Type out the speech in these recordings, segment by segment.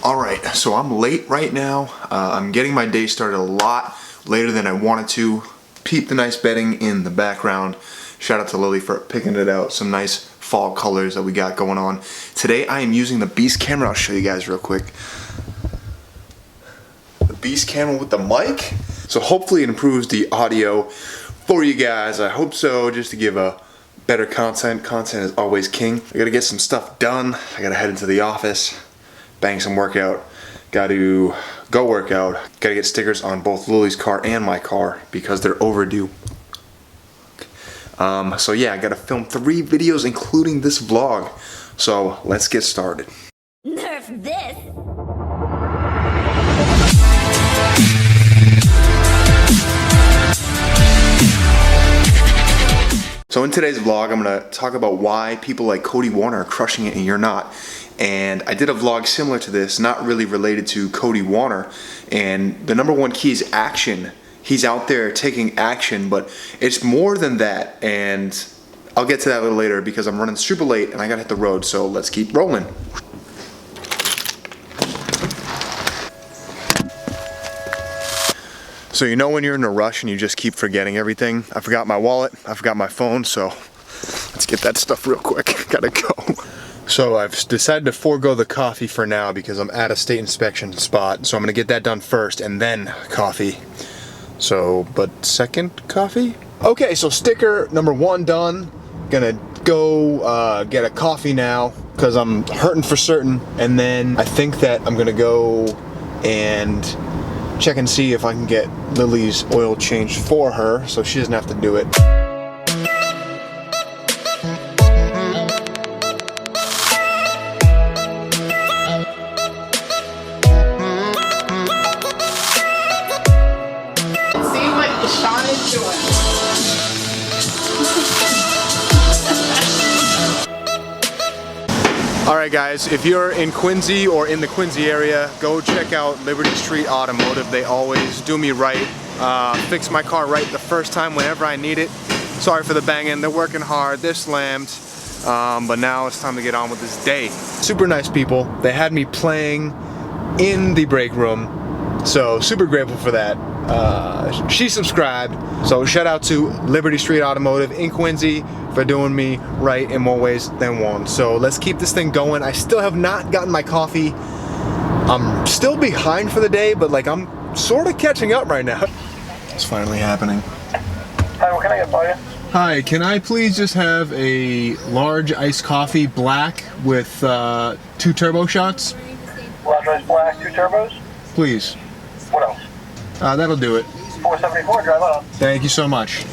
Alright, so I'm late right now. I'm getting my day started a lot later than I wanted to. Peep the nice bedding in the background. Shout out to Lily for picking it out. Some nice fall colors that we got going on. Today I am using the Beast camera. I'll show you guys real quick. The Beast camera with the mic. So hopefully it improves the audio for you guys. I hope so, just to give a better content. Content is always king. I gotta get some stuff done. I gotta head into the office. Bang some workout, gotta go work out, gotta get stickers on both Lily's car and my car because they're overdue. So yeah, I gotta film 3 videos including this vlog. So let's get started. Nerf this! So in today's vlog, I'm gonna talk about why people like Cody Wanner are crushing it and you're not. And I did a vlog similar to this, not really related to Cody Wanner. And the #1 key is action. He's out there taking action, but it's more than that. And I'll get to that a little later because I'm running super late and I gotta hit the road. So let's keep rolling. So you know when you're in a rush and you just keep forgetting everything? I forgot my wallet, I forgot my phone, so let's get that stuff real quick. Gotta go. So I've decided to forego the coffee for now because I'm at a state inspection spot. So I'm gonna get that done first and then coffee. So, but second coffee? Okay, so sticker #1 done. Gonna go get a coffee now because I'm hurting for certain. And then I think that I'm gonna go and check and see if I can get Lily's oil changed for her so she doesn't have to do it. Alright guys, if you're in Quincy or in the Quincy area, go check out Liberty Street Automotive. They always do me right, fix my car right the first time whenever I need it. Sorry for the banging, they're working hard, they're slammed, but now it's time to get on with this day. Super nice people. They had me playing in the break room, so super grateful for that. She subscribed, so shout out to Liberty Street Automotive in Quincy for doing me right in more ways than one. So let's keep this thing going. I still have not gotten my coffee. I'm still behind for the day, but like I'm sort of catching up right now. It's finally happening. Hi, what can I get for you? Hi, can I please just have a large iced coffee black with 2 turbo shots? Large ice black, 2 turbos? Please. What else? That'll do it. 474, drive on. Thank you so much.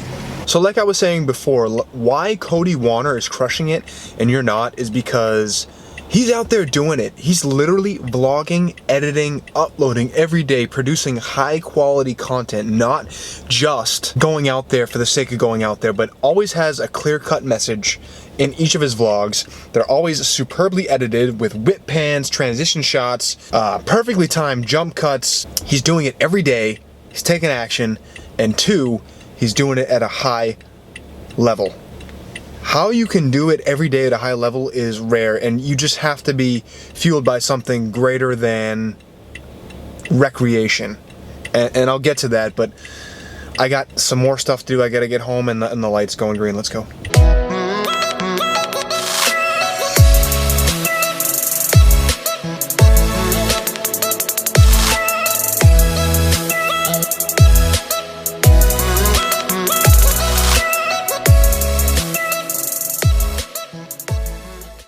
So like I was saying before, why Cody Wanner is crushing it and you're not is because he's out there doing it. He's literally vlogging, editing, uploading every day, producing high quality content, not just going out there for the sake of going out there, but always has a clear-cut message in each of his vlogs. They're always superbly edited with whip pans, transition shots, perfectly timed jump cuts. He's doing it every day. He's taking action. And 2, he's doing it at a high level. How you can do it every day at a high level is rare, and you just have to be fueled by something greater than recreation. And I'll get to that, but I got some more stuff to do. I gotta get home and the light's going green. Let's go.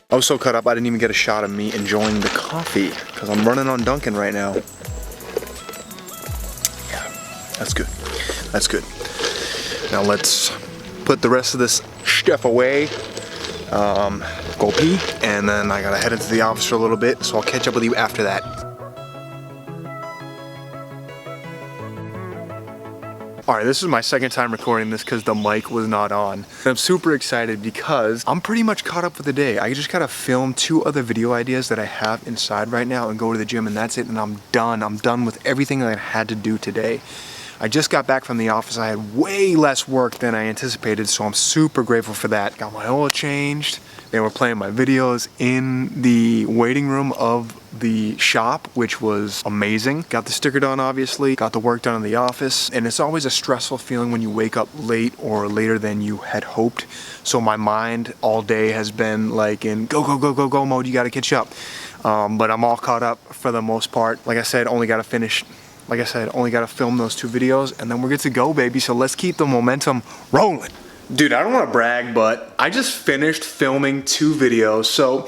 I was so cut up I didn't even get a shot of me enjoying the coffee because I'm running on Dunkin' right now. Yeah, that's good. That's good. Now let's put the rest of this stuff away, go pee, and then I gotta head into the office for a little bit, so I'll catch up with you after that. Alright, this is my second time recording this because the mic was not on. I'm super excited because I'm pretty much caught up for the day. I just gotta film 2 other video ideas that I have inside right now and go to the gym, and that's it, and I'm done. I'm done with everything that I had to do today. I just got back from the office. I had way less work than I anticipated, so I'm super grateful for that. Got my oil changed. They were playing my videos in the waiting room of the shop, which was amazing. Got the sticker done, obviously. Got the work done in the office. And it's always a stressful feeling when you wake up late or later than you had hoped. So my mind all day has been like in go, go, go, go, go mode. You got to catch up. But I'm all caught up for the most part. Like I said, only got to film those 2 videos and then we're good to go, baby. So let's keep the momentum rolling. Dude, I don't want to brag, but I just finished filming 2 videos. So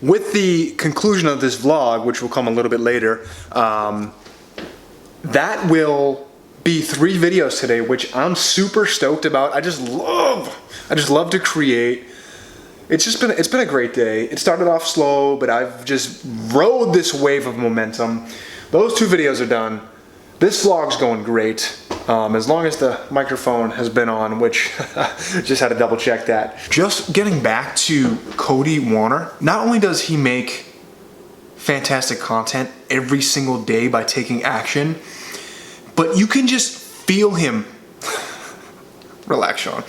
with the conclusion of this vlog, which will come a little bit later, that will be 3 videos today, which I'm super stoked about. I just love to create. It's been a great day. It started off slow, but I've just rode this wave of momentum. Those 2 videos are done. This vlog's going great. As long as the microphone has been on, which just had to double check that. Just getting back to Cody Wanner, not only does he make fantastic content every single day by taking action, but you can just feel him. Relax, Sean.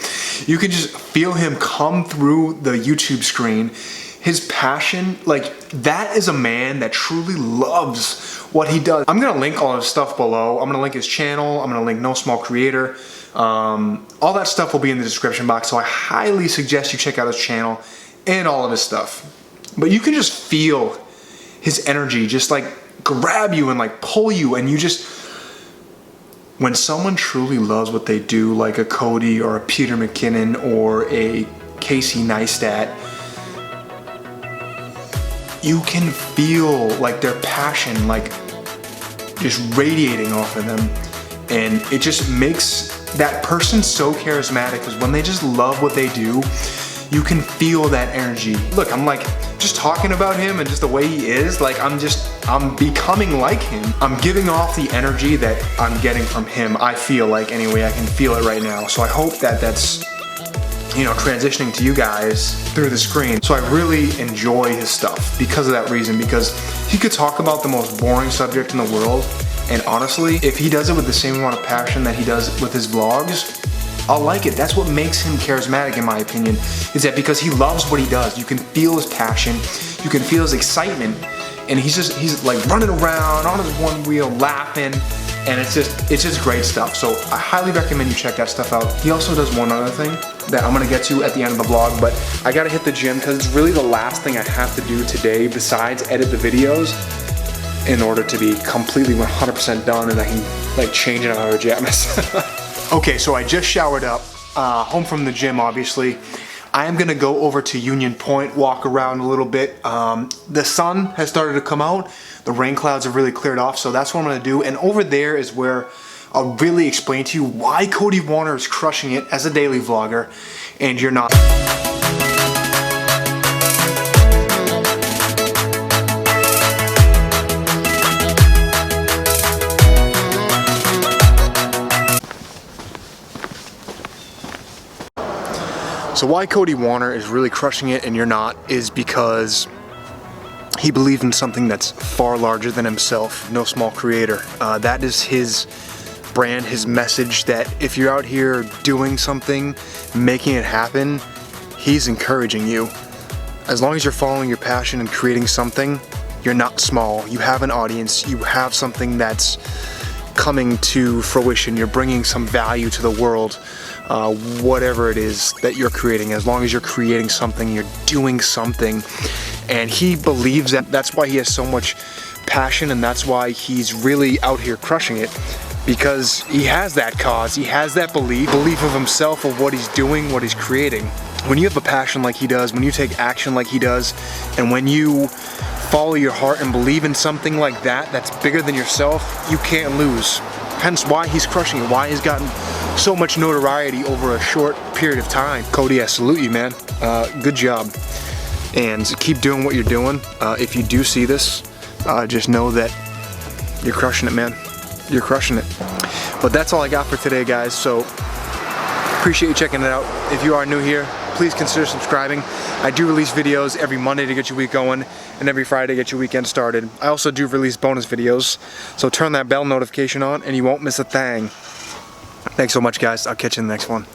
You can just feel him come through the YouTube screen. His passion, like, that is a man that truly loves what he does. I'm gonna link all his stuff below. I'm gonna link his channel. I'm gonna link No Small Creator. All that stuff will be in the description box, so I highly suggest you check out his channel and all of his stuff. But you can just feel his energy just like grab you and like pull you, and you just, when someone truly loves what they do, like a Cody or a Peter McKinnon or a Casey Neistat, you can feel like their passion like just radiating off of them, and it just makes that person so charismatic, because when they just love what they do, you can feel that energy. Look, I'm like just talking about him and just the way he is, like I'm becoming like him. I'm giving off the energy that I'm getting from him. I feel like, anyway, I can feel it right now. So I hope that that's, you know, transitioning to you guys through the screen. So I really enjoy his stuff because of that reason, because he could talk about the most boring subject in the world, and honestly, if he does it with the same amount of passion that he does with his vlogs, I'll like it. That's what makes him charismatic, in my opinion, is that because he loves what he does. You can feel his passion, you can feel his excitement, and he's like running around on his one wheel laughing, and it's just great stuff. So I highly recommend you check that stuff out. He also does one other thing that I'm gonna get to at the end of the vlog, but I gotta hit the gym because it's really the last thing I have to do today besides edit the videos in order to be completely 100% done, and I can like change it in our pajamas. Okay, so I just showered up, home from the gym, obviously. I am gonna go over to Union Point, walk around a little bit. The sun has started to come out. The rain clouds have really cleared off, so that's what I'm gonna do. And over there is where I'll really explain to you why Cody Wanner is crushing it as a daily vlogger, and you're not. So why Cody Wanner is really crushing it and you're not is because he believes in something that's far larger than himself. No Small Creator. That is his brand, his message, that if you're out here doing something, making it happen, he's encouraging you. As long as you're following your passion and creating something, you're not small. You have an audience, you have something that's coming to fruition, you're bringing some value to the world, whatever it is that you're creating. As long as you're creating something, you're doing something. And he believes that. That's why he has so much passion, and that's why he's really out here crushing it, because he has that cause, he has that belief of himself, of what he's doing, what he's creating. When you have a passion like he does, when you take action like he does, and when you follow your heart and believe in something like that that's bigger than yourself, you can't lose. Hence why he's crushing it, why he's gotten so much notoriety over a short period of time. Cody, I salute you, man. Good job. And keep doing what you're doing. If you do see this, just know that you're crushing it, man. You're crushing it. But that's all I got for today, guys. So appreciate you checking it out. If you are new here, please consider subscribing. I do release videos every Monday to get your week going, and every Friday to get your weekend started. I also do release bonus videos, so turn that bell notification on and you won't miss a thing. Thanks so much, guys. I'll catch you in the next one.